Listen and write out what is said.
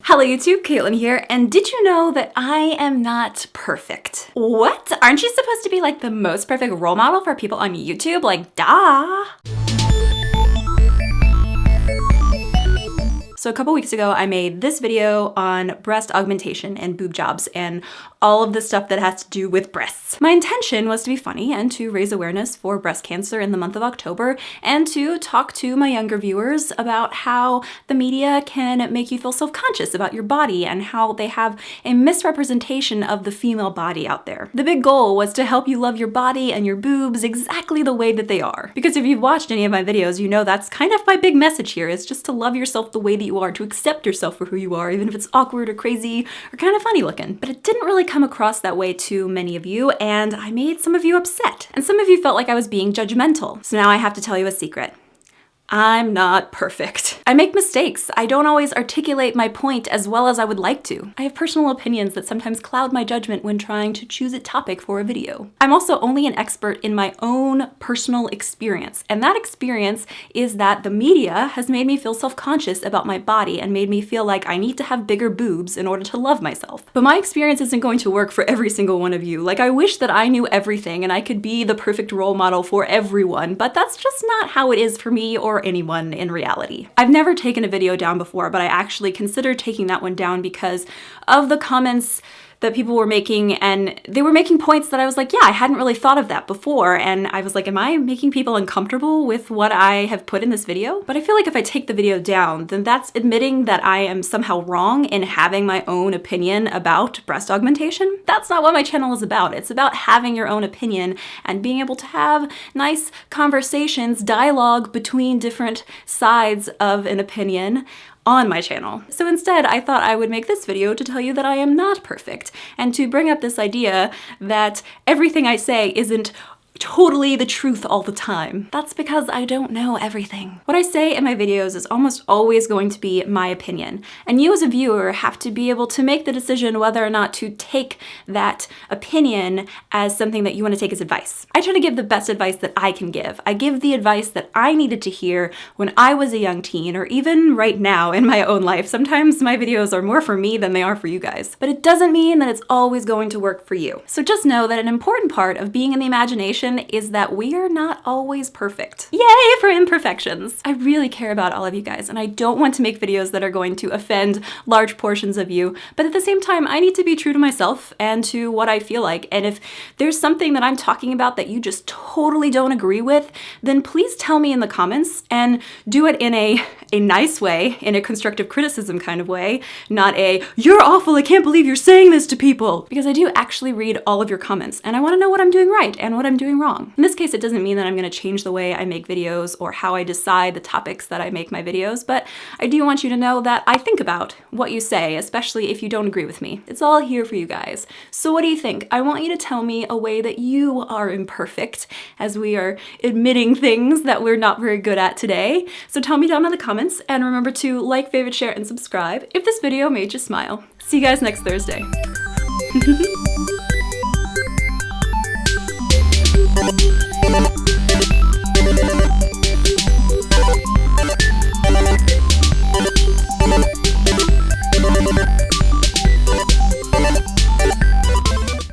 Hello YouTube, Kaitlyn here, and did you know that I am not perfect? What? Aren't you supposed to be like the most perfect role model for people on YouTube? Like, duh! So a couple weeks ago, I made this video on breast augmentation and boob jobs and all of the stuff that has to do with breasts. My intention was to be funny and to raise awareness for breast cancer in the month of October and to talk to my younger viewers about how the media can make you feel self-conscious about your body and how they have a misrepresentation of the female body out there. The big goal was to help you love your body and your boobs exactly the way that they are. Because if you've watched any of my videos, you know that's kind of my big message here, is just to love yourself the way that you are, to accept yourself for who you are, even if it's awkward or crazy or kind of funny looking. But it didn't really come across that way to many of you, and I made some of you upset. And some of you felt like I was being judgmental. So now I have to tell you a secret. I'm not perfect. I make mistakes. I don't always articulate my point as well as I would like to. I have personal opinions that sometimes cloud my judgment when trying to choose a topic for a video. I'm also only an expert in my own personal experience, and that experience is that the media has made me feel self-conscious about my body and made me feel like I need to have bigger boobs in order to love myself. But my experience isn't going to work for every single one of you. Like, I wish that I knew everything and I could be the perfect role model for everyone, but that's just not how it is for me or anyone in reality. I've never taken a video down before, but I actually considered taking that one down because of the comments that people were making, and they were making points that I was like, yeah, I hadn't really thought of that before, and I was like, am I making people uncomfortable with what I have put in this video? But I feel like if I take the video down, then that's admitting that I am somehow wrong in having my own opinion about breast augmentation. That's not what my channel is about. It's about having your own opinion and being able to have nice conversations, dialogue between different sides of an opinion on my channel. So instead, I thought I would make this video to tell you that I am not perfect and to bring up this idea that everything I say isn't totally the truth all the time. That's because I don't know everything. What I say in my videos is almost always going to be my opinion, and you as a viewer have to be able to make the decision whether or not to take that opinion as something that you want to take as advice. I try to give the best advice that I can give. I give the advice that I needed to hear when I was a young teen, or even right now in my own life. Sometimes my videos are more for me than they are for you guys, but it doesn't mean that it's always going to work for you. So just know that an important part of being in the imagination is that we are not always perfect. Yay for imperfections! I really care about all of you guys, and I don't want to make videos that are going to offend large portions of you, but at the same time, I need to be true to myself and to what I feel like. And if there's something that I'm talking about that you just totally don't agree with, then please tell me in the comments, and do it in a nice way, in a constructive criticism kind of way, not a, you're awful, I can't believe you're saying this to people. Because I do actually read all of your comments, and I want to know what I'm doing right and what I'm doing wrong. In this case, it doesn't mean that I'm going to change the way I make videos or how I decide the topics that I make my videos, but I do want you to know that I think about what you say, especially if you don't agree with me. It's all here for you guys. So what do you think? I want you to tell me a way that you are imperfect, as we are admitting things that we're not very good at today. So tell me down in the comments, and remember to like, favorite, share, and subscribe if this video made you smile. See you guys next Thursday.